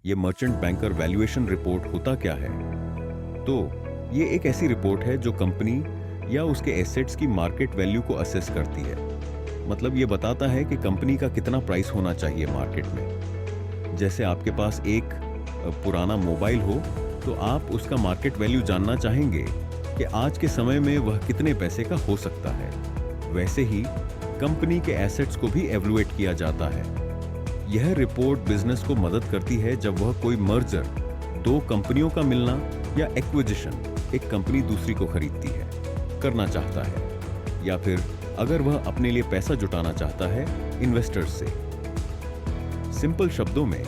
ये merchant banker valuation report होता क्या है? तो ये एक ऐसी रिपोर्ट है जो कंपनी या उसके एसेट्स की मार्केट वैल्यू को असेस करती है। मतलब ये बताता है कि कंपनी का कितना प्राइस होना चाहिए मार्केट में। जैसे आपके पास एक पुराना मोबाइल हो तो आप उसका मार्केट वैल्यू जानना चाहेंगे कि आज के समय में वह कितने पैसे का हो सकता है। वैसे ही कंपनी के एसेट्स को भी एवलुएट किया जाता है। यह रिपोर्ट बिजनेस को मदद करती है जब वह कोई मर्जर, दो कंपनियों का मिलना या एक्विजिशन, एक कंपनी दूसरी को खरीदती है, करना चाहता है, या फिर अगर वह अपने लिए पैसा जुटाना चाहता है इन्वेस्टर्स से। सिंपल शब्दों में,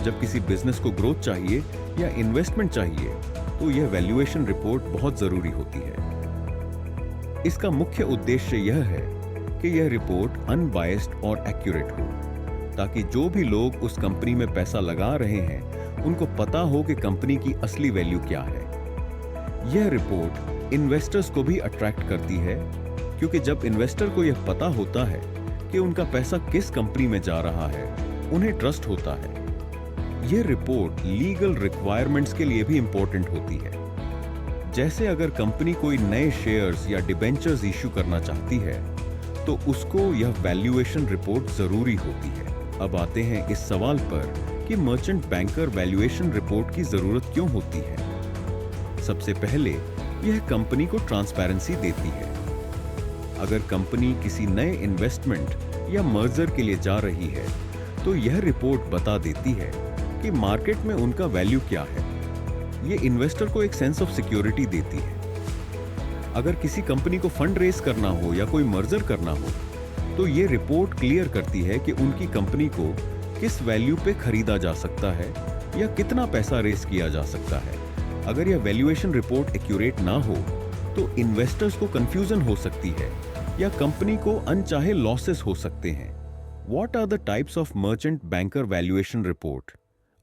जब किसी बिजनेस को ग्रोथ चाहिए या इन्वेस्टमेंट चाहिए तो यह वैल्यूएशन रिपोर्ट बहुत जरूरी होती है। इसका मुख्य उद्देश्य यह है कि यह रिपोर्ट अनबायस्ड और एक्यूरेट हो, ताकि जो भी लोग उस कंपनी में पैसा लगा रहे हैं उनको पता हो कि कंपनी की असली वैल्यू क्या है। यह रिपोर्ट इन्वेस्टर्स को भी अट्रैक्ट करती है, क्योंकि जब इन्वेस्टर को यह पता होता है कि उनका पैसा किस कंपनी में जा रहा है, उन्हें ट्रस्ट होता है। यह रिपोर्ट लीगल रिक्वायरमेंट्स के लिए भी इंपॉर्टेंट होती है। जैसे अगर कंपनी कोई नए शेयर्स या डिबेंचर्स इश्यू करना चाहती है तो उसको यह वैल्यूएशन रिपोर्ट जरूरी होती है। अब आते हैं इस सवाल पर कि मर्चेंट बैंकर वैल्यूएशन रिपोर्ट की जरूरत क्यों होती है। सबसे पहले यह कंपनी को ट्रांसपेरेंसी देती है। अगर कंपनी किसी नए इन्वेस्टमेंट या मर्जर के लिए जा रही है तो यह रिपोर्ट बता देती है कि मार्केट में उनका वैल्यू क्या है। यह इन्वेस्टर को एक सेंस ऑफ सिक्योरिटी देती है। अगर किसी कंपनी को फंड रेज करना हो या कोई मर्जर करना हो तो यह रिपोर्ट क्लियर करती है कि उनकी कंपनी को किस वैल्यू पे खरीदा जा सकता है या कितना पैसा रेज किया जा सकता है। अगर यह वैल्यूएशन रिपोर्ट एक्यूरेट ना हो तो इन्वेस्टर्स को कंफ्यूजन हो सकती है या कंपनी को अनचाहे लॉसेस हो सकते हैं। What are the types of merchant banker valuation report?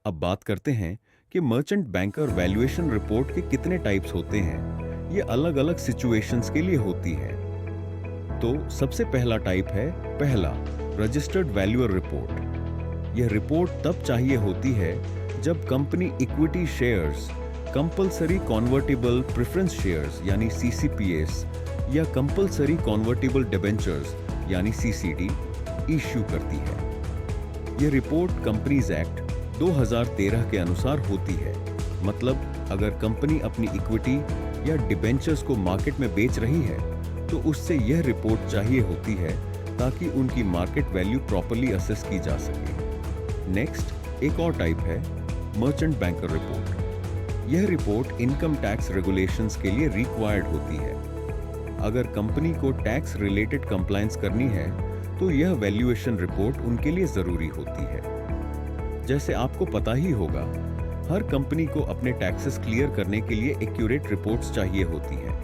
अब बात करते हैं कि मर्चेंट बैंकर वैल्यूएशन रिपोर्ट के कितने टाइप्स होते हैं। ये अलग अलग सिचुएशंस के लिए होती है। तो सबसे पहला टाइप है रजिस्टर्ड वैल्यूअर रिपोर्ट। यह रिपोर्ट तब चाहिए होती है जब company equity shares, compulsory convertible preference shares यानी CCPS या कंपल्सरी कन्वर्टिबल डिबेंचर्स यानी CCD इश्यू करती है। यह रिपोर्ट कंपनीज एक्ट 2013 के अनुसार होती है। मतलब अगर कंपनी अपनी इक्विटी या डिबेंचर्स को मार्केट में बेच रही है तो उससे यह रिपोर्ट चाहिए होती है ताकि उनकी मार्केट वैल्यू प्रॉपर्ली असेस की जा सके। नेक्स्ट एक और टाइप है मर्चेंट बैंकर रिपोर्ट। यह रिपोर्ट इनकम टैक्स रेगुलेशंस के लिए रिक्वायर्ड होती है। अगर कंपनी को टैक्स रिलेटेड कंप्लायंस करनी है तो यह वैल्यूएशन रिपोर्ट उनके लिए जरूरी होती है। जैसे आपको पता ही होगा, हर कंपनी को अपने टैक्सेस क्लियर करने के लिए एक्यूरेट रिपोर्ट्स चाहिए होती है।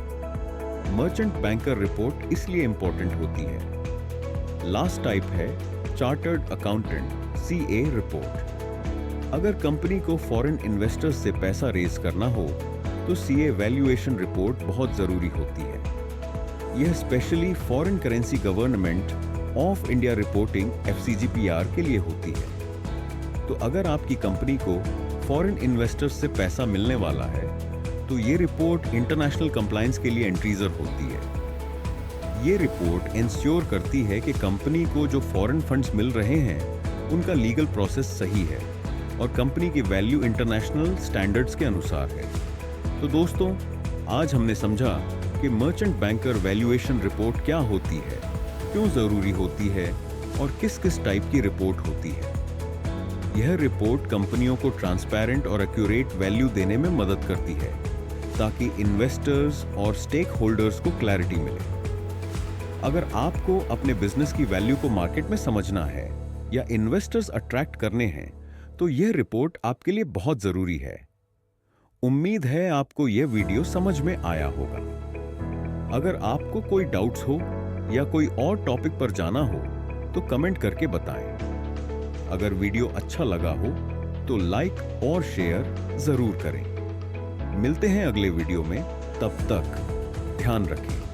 मर्चेंट बैंकर रिपोर्ट इसलिए इंपॉर्टेंट होती है। लास्ट टाइप है चार्टर्ड अकाउंटेंट CA रिपोर्ट। अगर कंपनी को फॉरेन इन्वेस्टर्स से पैसा रेज करना हो तो CA वैल्यूएशन रिपोर्ट बहुत जरूरी होती है। यह specially foreign currency government of India reporting FCGPR के लिए होती है। तो अगर आपकी कंपनी को फॉरेन इन्वेस्टर्स से पैसा मिलने वाला है तो ये रिपोर्ट इंटरनेशनल कंप्लायंस के लिए एंट्रीजर होती है। ये रिपोर्ट इंश्योर करती है कि कंपनी को जो फॉरेन फंड्स मिल रहे हैं उनका लीगल प्रोसेस सही है और कंपनी की वैल्यू इंटरनेशनल स्टैंडर्ड्स के अनुसार है। तो दोस्तों, आज हमने समझा कि मर्चेंट बैंकर वैल्यूएशन रिपोर्ट क्या होती है, क्यों जरूरी होती है और किस किस टाइप की रिपोर्ट होती है। यह रिपोर्ट कंपनियों को ट्रांसपेरेंट और एक्यूरेट वैल्यू देने में मदद करती है ताकि इन्वेस्टर्स और स्टेक होल्डर्स को क्लैरिटी मिले। अगर आपको अपने बिजनेस की वैल्यू को मार्केट में समझना है या इन्वेस्टर्स अट्रैक्ट करने हैं तो यह रिपोर्ट आपके लिए बहुत जरूरी है। उम्मीद है आपको यह वीडियो समझ में आया होगा। अगर आपको कोई डाउट्स हो या कोई और टॉपिक पर जाना हो तो कमेंट करके बताएं। अगर वीडियो अच्छा लगा हो तो लाइक और शेयर जरूर करें। मिलते हैं अगले वीडियो में, तब तक ध्यान रखें।